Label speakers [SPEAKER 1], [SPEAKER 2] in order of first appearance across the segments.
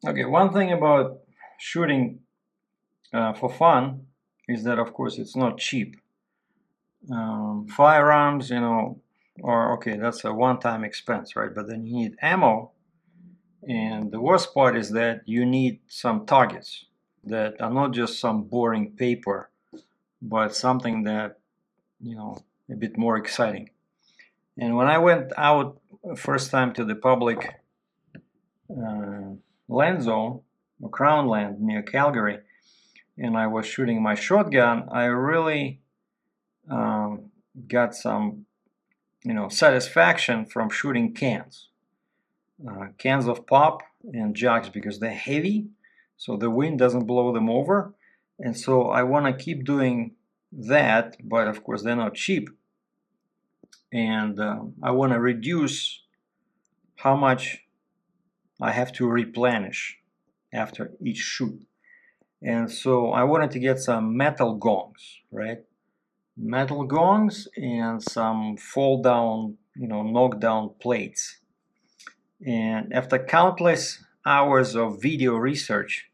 [SPEAKER 1] Okay, one thing about shooting for fun is that, of course, it's not cheap. Firearms, or okay, that's a one-time expense, right? But then you need ammo, and the worst part is that you need some targets that are not just some boring paper, but something that, a bit more exciting. And when I went out first time to the public uh, land zone, or crown land near Calgary, and I was shooting my shotgun, I really got some, satisfaction from shooting cans, cans of pop and jugs because they're heavy, so the wind doesn't blow them over. And so I want to keep doing that, but of course they're not cheap, and I want to reduce how much I have to replenish after each shoot. And so I wanted to get some metal gongs, right? Metal gongs and some fold down, knock down plates. And after countless hours of video research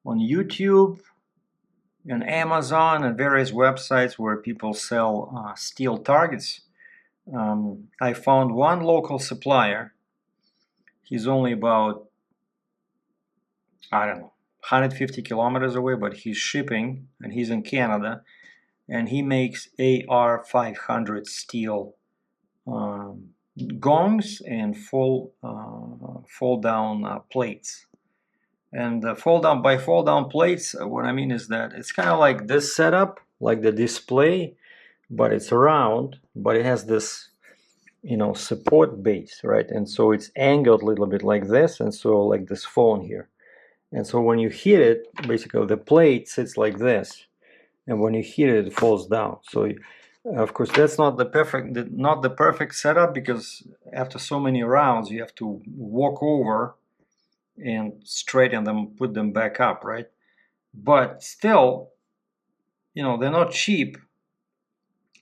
[SPEAKER 1] on YouTube and Amazon and various websites where people sell steel targets, I found one local supplier. He's only about, I don't know, 150 kilometers away, but he's shipping, and he's in Canada, and he makes AR 500 steel gongs and fold down plates. And fold down plates, what I mean is that it's kind of like this setup, like the display, but it's round, but it has this, support base, right? And so it's angled a little bit like this, and so like this phone here. And so when you hit it, basically the plate sits like this, and when you hit it, it falls down. So of course that's not the perfect setup, because after so many rounds you have to walk over and straighten them, put them back up, right? But still, they're not cheap,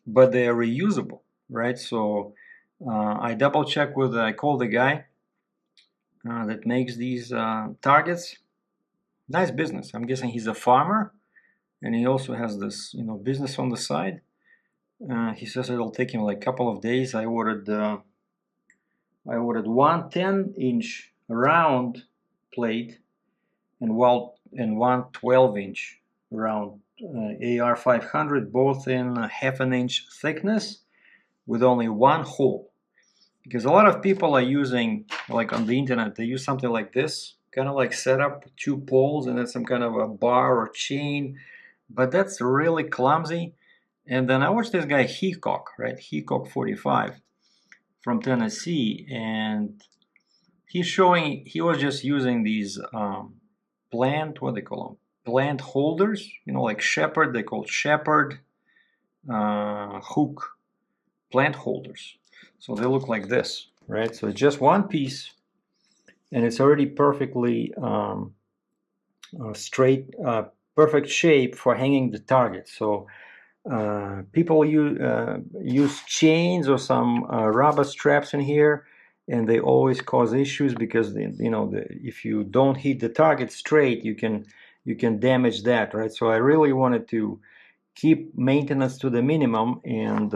[SPEAKER 1] but they are reusable, right? So I double check I call the guy that makes these targets. Nice business. I'm guessing he's a farmer, and he also has this, business on the side. He says it'll take him like a couple of days. I ordered one 10-inch round plate and one 12-inch round AR 500, both in half an inch thickness with only one hole. Because a lot of people are using, like on the internet, they use something like this, kind of like setup, two poles and then some kind of a bar or chain, but that's really clumsy. And then I watched this guy Heacock, right? Heacock 45 from Tennessee, and he was just using these what they call them? Plant holders, like shepherd, they call shepherd hook plant holders. So they look like this, right? So it's just one piece, and it's already perfectly straight, perfect shape for hanging the target. So people use chains or some rubber straps in here, and they always cause issues because if you don't hit the target straight, you can damage that, right? So I really wanted to keep maintenance to the minimum, and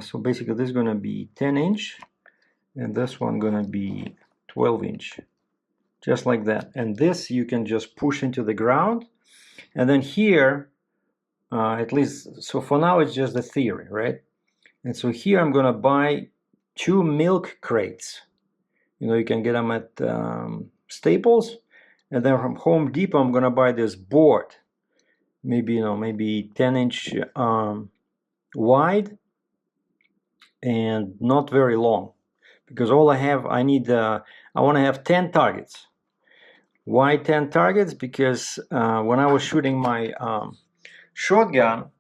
[SPEAKER 1] so basically this is going to be 10-inch, and this one going to be 12-inch, just like that. And this you can just push into the ground, and then here, at least, so for now it's just the theory, right? And so here I'm going to buy 2 milk crates. You can get them at Staples, and then from Home Depot I'm going to buy this board, maybe 10-inch wide and not very long, because all I want to have 10 targets. Why 10 targets? Because when I was shooting my shotgun,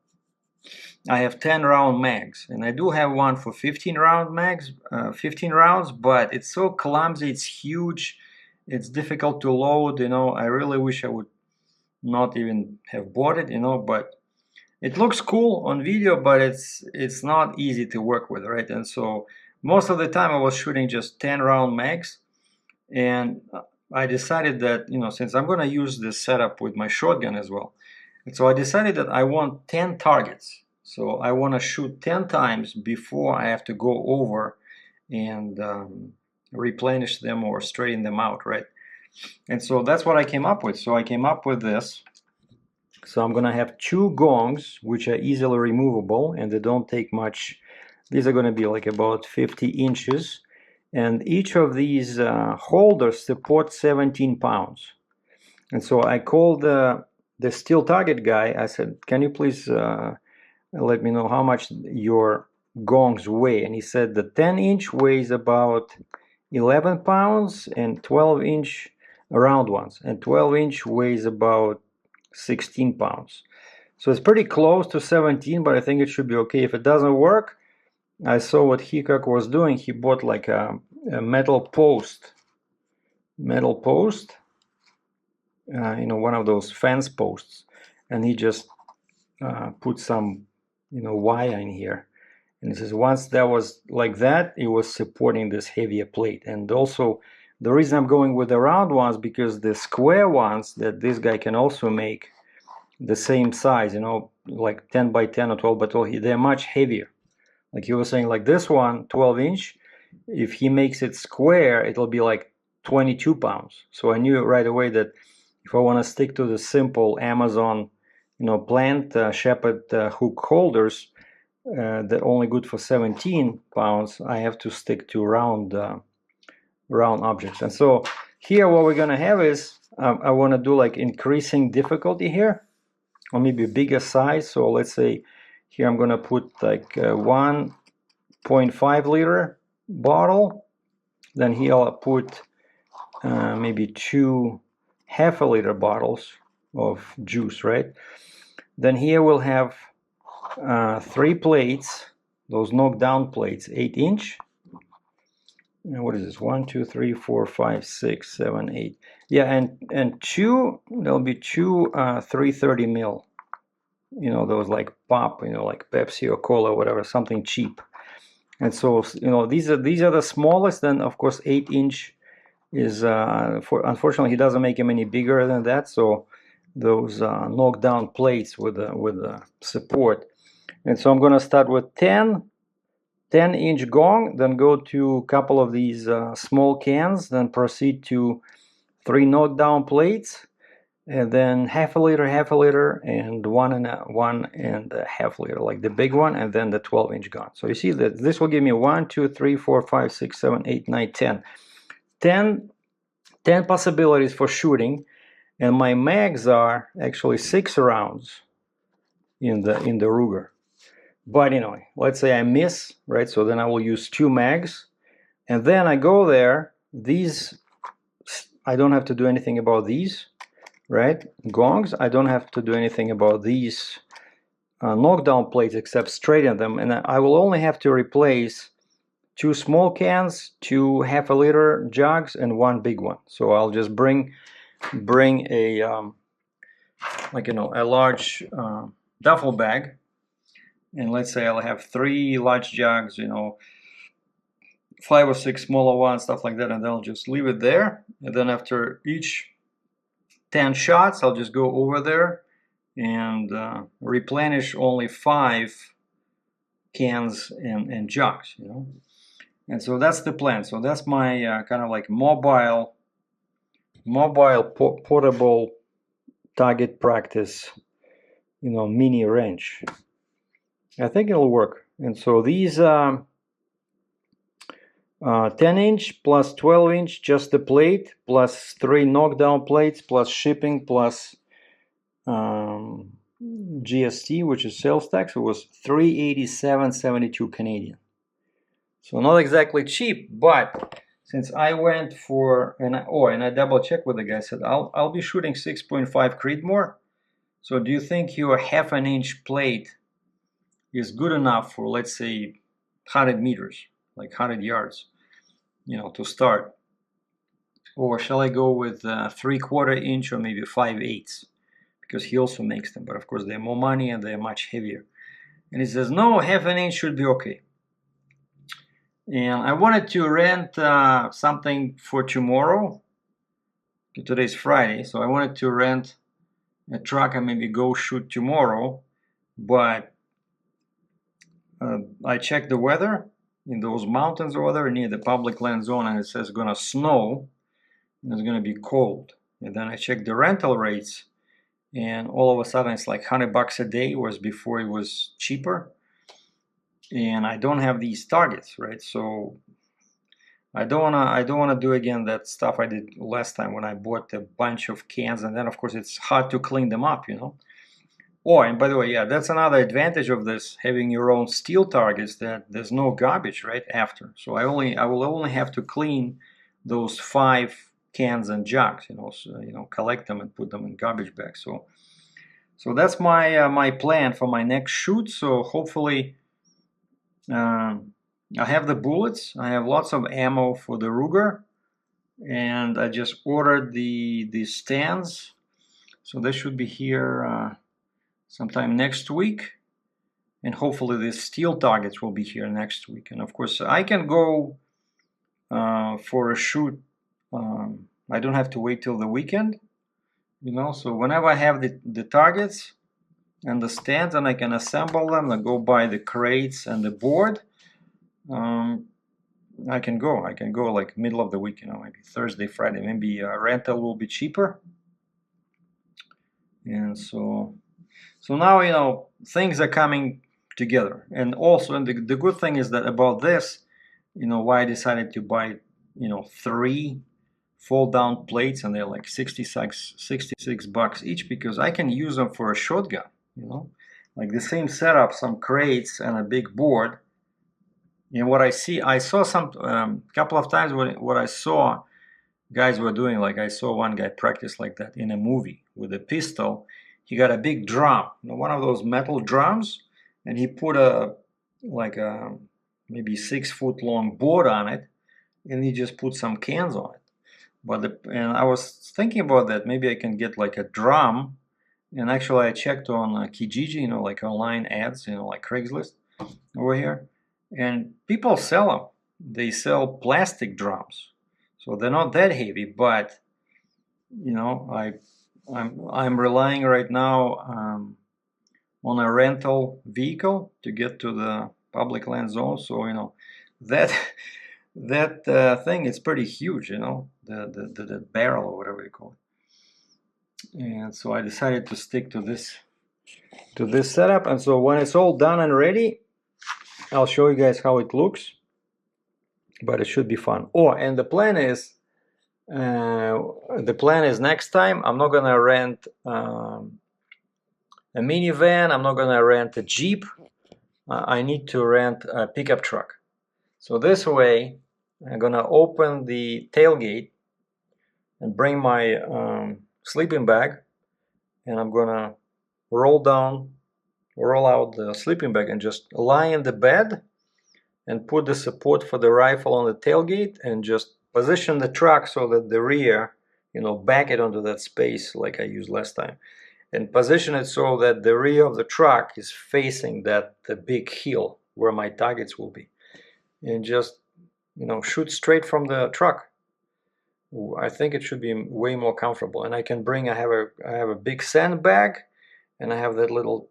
[SPEAKER 1] I have 10 round mags, and I do have one for 15 round mags, 15 rounds, but it's so clumsy, it's huge, it's difficult to load. I really wish I would not even have bought it, but it looks cool on video, but it's not easy to work with, right? And so most of the time I was shooting just 10 round mags, And I decided that, you know, since I'm going to use this setup with my shotgun as well, and so I decided that I want 10 targets. So I want to shoot 10 times before I have to go over and replenish them or straighten them out, right? And so that's what I came up with. So I came up with this. So I'm going to have 2 gongs, which are easily removable, and they don't take much. These are going to be like about 50 inches. And each of these holders support 17 pounds. And so I called the steel target guy. I said, can you please let me know how much your gongs weigh? And he said the 10-inch weighs about 11 pounds and 12-inch round ones. And 12-inch weighs about 16 pounds. So it's pretty close to 17, but I think it should be okay. If it doesn't work, I saw what Hickok was doing. He bought like a metal post, you know, one of those fence posts, and he just put some, you know, wire in here. And it says once that was like that, it was supporting this heavier plate. And also, the reason I'm going with the round ones, because the square ones that this guy can also make the same size, you know, like 10 by 10 or 12 by 12, they're much heavier. Like he was saying, like this one, 12-inch, if he makes it square, it'll be like 22 pounds. So I knew right away that if I want to stick to the simple Amazon, you know, plant shepherd hook holders that only good for 17 pounds, I have to stick to round objects. And so here what we're going to have is, I want to do like increasing difficulty here, or maybe a bigger size. So let's say here I'm going to put like 1.5 liter bottle. Then here I'll put maybe 2 half-a-liter bottles of juice, right? Then here we'll have 3 plates, those knockdown plates, 8-inch. And what is this? 1, 2, 3, 4, 5, 6, 7, 8. Yeah, and 2, there'll be 2 330 mil. You know, those like pop, you know, like Pepsi or Cola, or whatever, something cheap. And so, you know, these are the smallest. Then of course 8-inch is unfortunately he doesn't make them any bigger than that. So those knockdown plates with the support. And so I'm going to start with 10-inch gong, then go to a couple of these small cans, then proceed to 3 knockdown plates, and then half a liter, and 1.5 liter, like the big one, and then the 12-inch gun. So you see that this will give me 1, 2, 3, 4, 5, 6, 7, 8, 9, 10 possibilities for shooting, and my mags are actually 6 rounds in the Ruger. But anyway, let's say I miss, right? So then I will use 2 mags, and then I go there. These, I don't have to do anything about these, right? Gongs, I don't have to do anything about these knockdown plates except straighten them, and I will only have to replace 2 small cans, 2 half-a-liter jugs, and 1 big one. So I'll just bring a like, you know, a large duffel bag, and let's say I'll have 3 large jugs, you know, 5 or 6 smaller ones, stuff like that, and then I'll just leave it there. And then after each 10 shots, I'll just go over there and replenish only 5 cans and jugs, you know. And so that's the plan. So that's my kind of like mobile portable target practice, you know, mini wrench. I think it'll work. And so these 10-inch plus 12-inch, just the plate, plus 3 knockdown plates, plus shipping, plus GST, which is sales tax, it was $387.72 Canadian. So not exactly cheap, but since I went for, and I double checked with the guy, I said I'll be shooting 6.5 Creedmoor. So do you think your half-an-inch plate is good enough for, let's say, 100 meters, like 100 yards, you know, to start? Or shall I go with 3/4 inch or maybe 5/8? Because he also makes them, but of course they're more money and they're much heavier. And he says, no, half an inch should be okay. And I wanted to rent something for tomorrow. Today's Friday, so I wanted to rent a truck and maybe go shoot tomorrow. But I checked the weather in those mountains over there near the public land zone, and it says it's gonna snow and it's gonna be cold. And then I checked the rental rates, and all of a sudden it's like $100 a day, whereas before it was cheaper. And I don't have these targets, right? So I don't wanna do again that stuff I did last time when I bought a bunch of cans, and then of course it's hard to clean them up, you know. Oh, and by the way, yeah, that's another advantage of this, having your own steel targets, that there's no garbage right after. So I will only have to clean those 5 cans and jugs, you know, so, you know, collect them and put them in garbage bags. So that's my plan for my next shoot. So hopefully I have the bullets. I have lots of ammo for the Ruger, and I just ordered the stands. So they should be here sometime next week, and hopefully the steel targets will be here next week. And of course I can go for a shoot. I don't have to wait till the weekend, you know, so whenever I have the targets and the stands and I can assemble them and go buy the crates and the board, I can go like middle of the week, you know, maybe Thursday, Friday. Maybe rental will be cheaper. And so now, you know, things are coming together. And also, and the good thing is that about this, you know, why I decided to buy, you know, 3 fold down plates, and they're like 66 bucks each, because I can use them for a shotgun, you know, like the same setup, some crates and a big board. And what I saw some couple of times what I saw guys were doing, like I saw one guy practice like that in a movie with a pistol. He got a big drum, you know, one of those metal drums, and he put a maybe 6-foot long board on it, and he just put some cans on it. And I was thinking about that. Maybe I can get like a drum. And actually, I checked on Kijiji, you know, like online ads, you know, like Craigslist over here, and people sell them. They sell plastic drums, so they're not that heavy. But you know, I'm relying right now on a rental vehicle to get to the public land zone. So you know, that thing is pretty huge. You know, the barrel or whatever you call it. And so I decided to stick to this setup. And so when it's all done and ready, I'll show you guys how it looks. But it should be fun. Oh, and the plan is next time I'm not gonna rent a minivan. I'm not gonna rent a Jeep. I need to rent a pickup truck. So this way, I'm gonna open the tailgate and bring my sleeping bag, and I'm gonna roll out the sleeping bag and just lie in the bed and put the support for the rifle on the tailgate and just position the truck so that the rear, you know, back it onto that space like I used last time, and position it so that the rear of the truck is facing the big hill where my targets will be, and just, you know, shoot straight from the truck. I think it should be way more comfortable. And I can bring, I have a big sandbag, and I have that little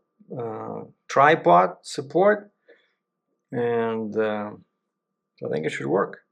[SPEAKER 1] tripod support, and I think it should work.